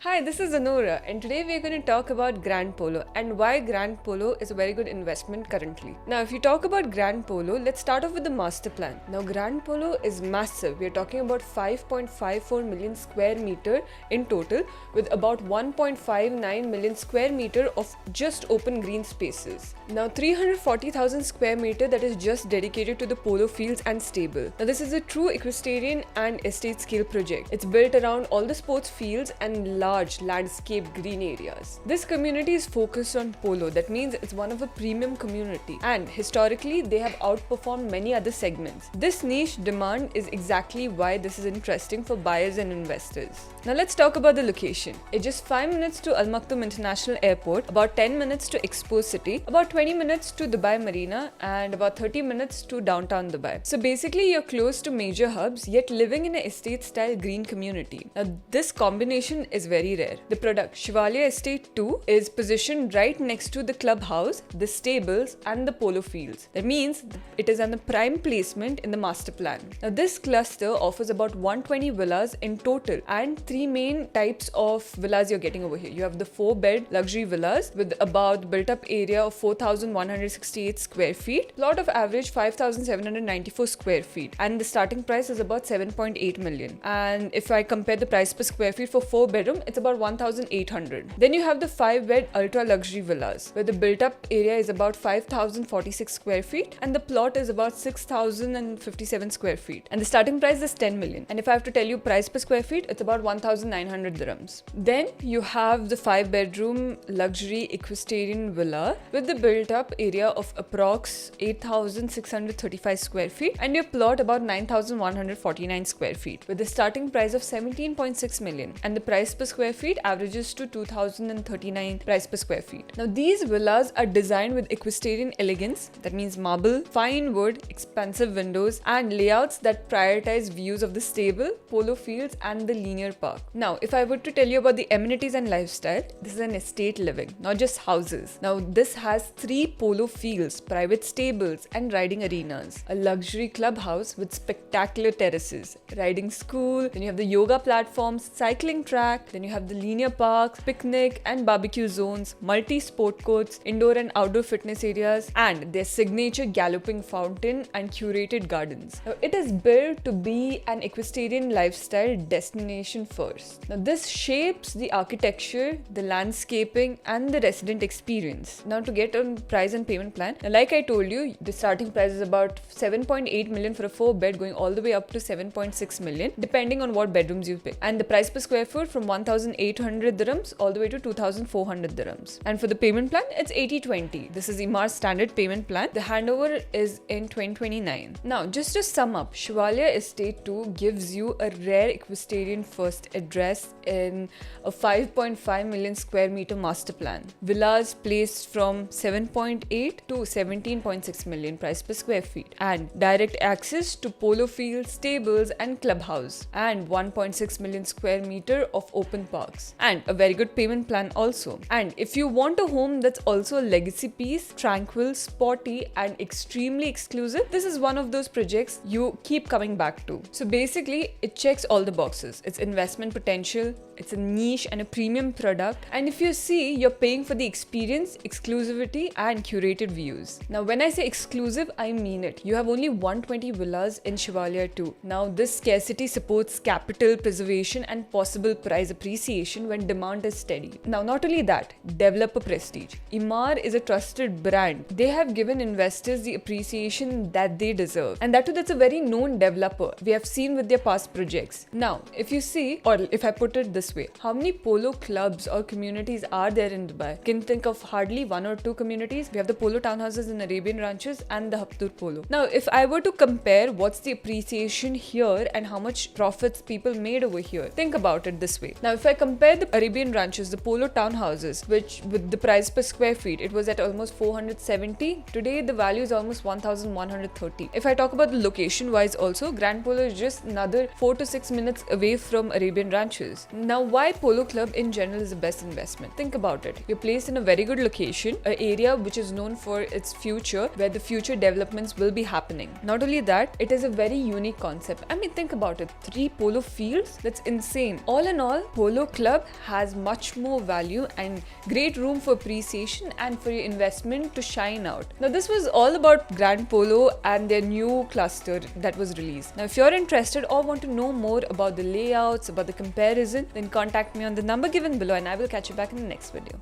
Hi, this is Anura, and today we're going to talk about Grand Polo and why Grand Polo is a very good investment currently. Now, if you talk about Grand Polo, let's start off with the master plan. Now, Grand Polo is massive. We're talking about 5.54 million square meter in total, with about 1.59 million square meter of just open green spaces. Now, 340,000 square meter that is just dedicated to the polo fields and stable. Now, this is a true equestrian and estate scale project. It's built around all the sports fields and large landscape green areas. This community is focused on polo. That means it's one of a premium community, and historically they have outperformed many other segments. This niche demand is exactly why this is interesting for buyers and investors. Now let's talk about the location. It's just 5 minutes to Al Maktoum International Airport, about 10 minutes to Expo City, about 20 minutes to Dubai Marina, and about 30 minutes to downtown Dubai. So basically you're close to major hubs yet living in an estate style green community. Now this combination is very rare. The product Shivalia Estate 2 is positioned right next to the clubhouse, the stables and the polo fields. That means it is on the prime placement in the master plan. Now this cluster offers about 120 villas in total, and three main types of villas you're getting over here. You have the 4-bed luxury villas with about built up area of 4,168 square feet, plot of average 5,794 square feet, and the starting price is about 7.8 million. And if I compare the price per square feet for 4-bedroom, it's about 1,800. Then you have the 5-bed ultra luxury villas where the built up area is about 5,046 square feet and the plot is about 6,057 square feet, and the starting price is 10 million. And if I have to tell you price per square feet, it's about 1,900 dirhams. Then you have the 5-bedroom luxury equestrian villa with the built up area of approx 8,635 square feet and your plot about 9,149 square feet with the starting price of 17.6 million, and the price per square feet averages to 2,039 price per square feet. Now these villas are designed with equestrian elegance, that means marble, fine wood, expansive windows and layouts that prioritize views of the stable, polo fields and the linear park. Now if I were to tell you about the amenities and lifestyle, this is an estate living, not just houses. Now this has 3 polo fields, private stables and riding arenas, a luxury clubhouse with spectacular terraces, riding school, then you have the yoga platforms, cycling track, then you have the linear parks, picnic and barbecue zones, multi-sport courts, indoor and outdoor fitness areas, and their signature galloping fountain and curated gardens. Now, it is built to be an equestrian lifestyle destination first. Now, this shapes the architecture, the landscaping, and the resident experience. Now, to get on price and payment plan, now, like I told you, the starting price is about 7.8 million for a 4-bed, going all the way up to 7.6 million, depending on what bedrooms you pick. And the price per square foot from 1,800 dirhams all the way to 2,400 dirhams. And for the payment plan, it's 80/20. This is Emar's standard payment plan. The handover is in 2029. Now, just to sum up, Shivalia Estate 2 gives you a rare equestrian first address in a 5.5 million square meter master plan. Villas placed from 7.8 to 17.6 million price per square feet, and direct access to polo fields, stables and clubhouse, and 1.6 million square meter of open parks, and a very good payment plan also. And if you want a home that's also a legacy piece, tranquil, sporty and extremely exclusive, this is one of those projects you keep coming back to. So basically it checks all the boxes. It's investment potential, it's a niche and a premium product, and if you see, you're paying for the experience, exclusivity and curated views. Now when I say exclusive, I mean it. You have only 120 villas in Shivalia 2. Now this scarcity supports capital preservation and possible price appreciation when demand is steady. Now not only that, developer prestige. Emar is a trusted brand. They have given investors the appreciation that they deserve, and that's a very known developer. We have seen with their past projects. Now if you see, or if I put it this way, how many polo clubs or communities are there in Dubai? You can think of hardly 1 or 2 communities. We have the polo townhouses in Arabian Ranches and the Haptur Polo. Now if I were to compare what's the appreciation here and how much profits people made over here, think about it this way. Now if I compare the Arabian Ranches, the polo townhouses, which with the price per square feet, it was at almost 470. Today the value is almost 1,130. If I talk about the location wise also, Grand Polo is just another 4 to 6 minutes away from Arabian Ranches. Now Now, why Polo Club in general is the best investment? Think about it. You're placed in a very good location, an area which is known for its future, where the future developments will be happening. Not only that, it is a very unique concept. I mean, think about it. 3 polo fields? That's insane. All in all, Polo Club has much more value and great room for appreciation and for your investment to shine out. Now, this was all about Grand Polo and their new cluster that was released. Now, if you're interested or want to know more about the layouts, about the comparison, then contact me on the number given below and I will catch you back in the next video.